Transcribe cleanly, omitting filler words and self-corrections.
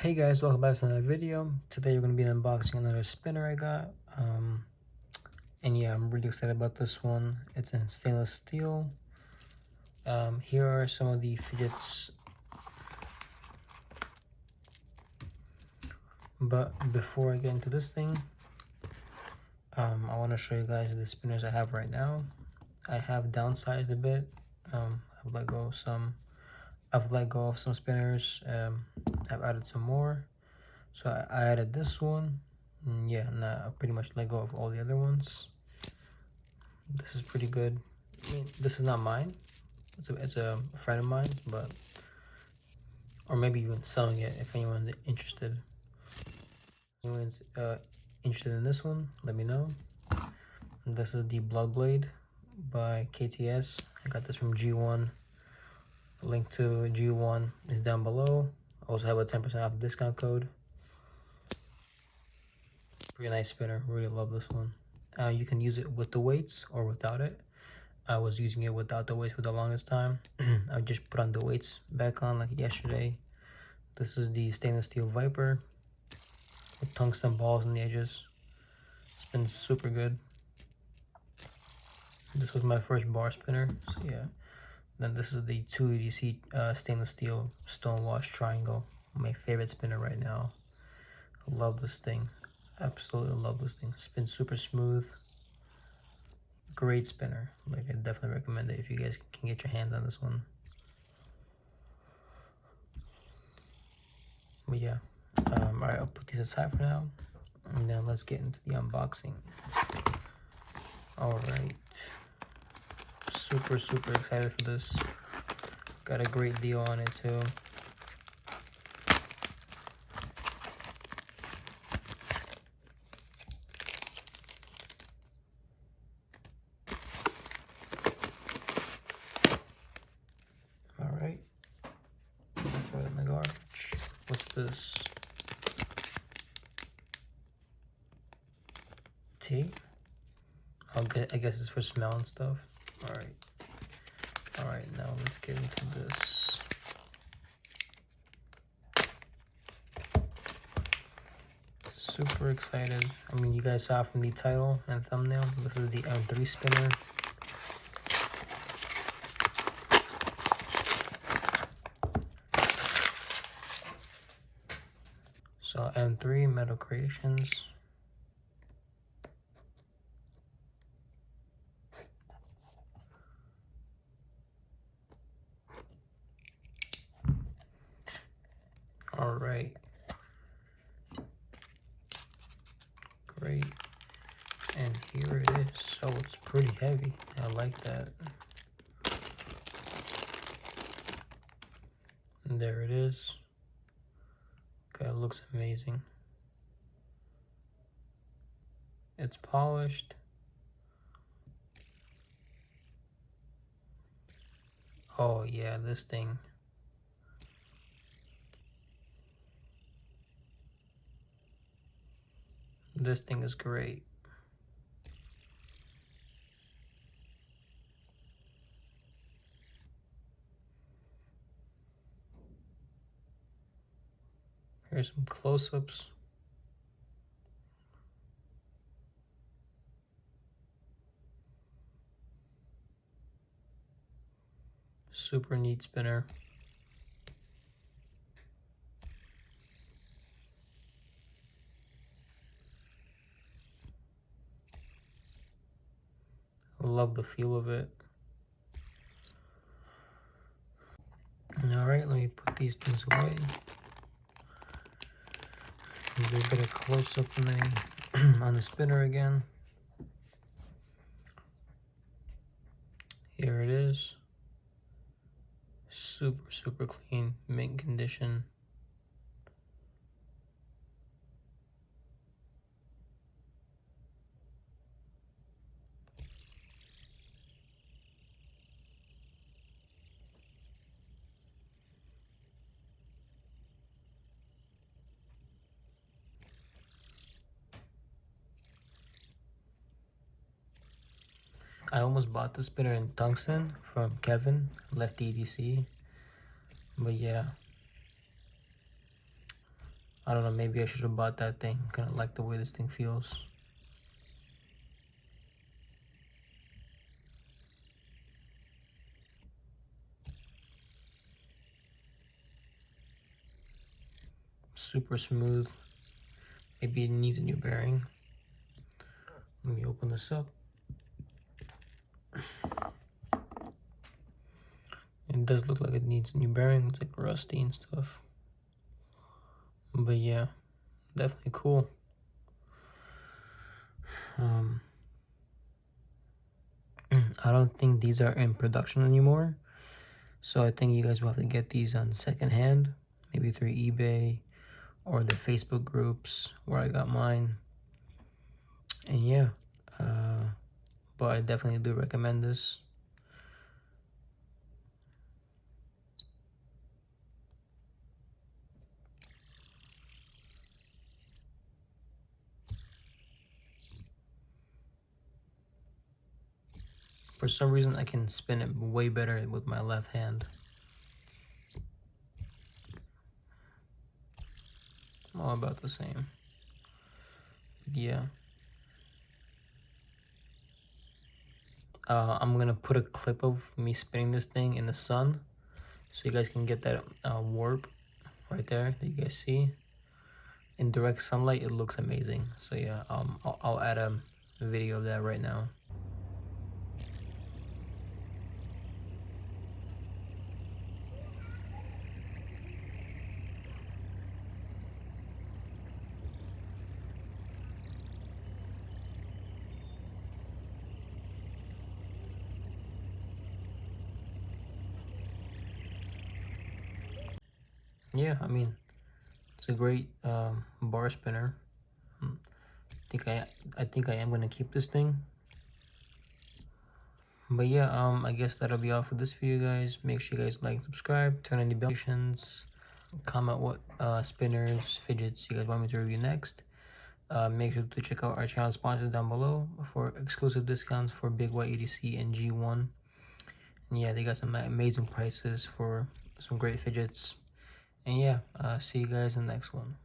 Hey guys, welcome back to another video. Today we're going to be unboxing another spinner I got. And yeah, I'm really excited about this one. It's in stainless steel. Here are some of the Fidgets. But before I get into this thing, I want to show you guys the spinners I have right now. I have downsized a bit. I've let go of some. Spinners. I've added some more. So I added this one. Yeah, and I pretty much let go of all the other ones. This is pretty good. I mean, this is not mine. It's a friend of mine, but or maybe even selling it if anyone's interested. Anyone's interested in this one, let me know. And this is the Blood Blade by KTS. I got this from G1. Link to G1 is down below. I also have a 10% off discount code. Pretty nice spinner. Really love this one. You can use it with the weights or without it. I was using it without the weights for the longest time. I just put on the weights back on like yesterday. This is the stainless steel Viper with tungsten balls on the edges. It's been super good. This was my first bar spinner, so yeah. Then this is the 280C stainless steel stonewash triangle. My favorite spinner right now. I love this thing. Absolutely love this thing. Spins super smooth. Great spinner. Like, I definitely recommend it if you guys can get your hands on this one. But yeah, alright, I'll put these aside for now, and then let's get into the unboxing. Alright, super excited for this. Got a great deal on it too. Alright, throw it in the garbage. What's this? Tea? I guess it's for smell and stuff. Alright, now let's get into this. Super excited. I mean, you guys saw from the title and thumbnail, this is the M3 spinner. So M3 Metal Creations. Alright. Great. And here it is. So it's pretty heavy. I like that. And there it is. Okay, it looks amazing. It's polished. Oh yeah, this thing. This thing is great. Here's some close-ups. Super neat spinner. Love the feel of it. Alright, let me put these things away. Do a bit of close-up on the spinner again. Here it is. Super clean, mint condition. I almost bought the spinner in tungsten from Kevin, Lefty EDC. But yeah, I don't know, maybe I should have bought that thing. Kind of like the way this thing feels. Super smooth. Maybe it needs a new bearing. Let me open this up. It does look like it needs a new bearing. It's like rusty and stuff. But yeah, definitely cool. I don't think these are in production anymore. So I think you guys will have to get these on secondhand. Maybe through eBay or the Facebook groups where I got mine. And yeah, but I definitely do recommend this. For some reason, I can spin it way better with my left hand. All about the same. Yeah. I'm gonna put a clip of me spinning this thing in the sun, so you guys can get that warp right there that you guys see. In direct sunlight, it looks amazing. So yeah, I'll add a video of that right now. Yeah, I mean, it's a great bar spinner. I think I am gonna keep this thing. But yeah, I guess that'll be all for this video, guys. Make sure you guys like, subscribe, turn on the notifications, comment what spinners, fidgets you guys want me to review next. Make sure to check out our channel sponsors down below for exclusive discounts for Big Y EDC and G1. And yeah, they got some amazing prices for some great fidgets. And yeah, see you guys in the next one.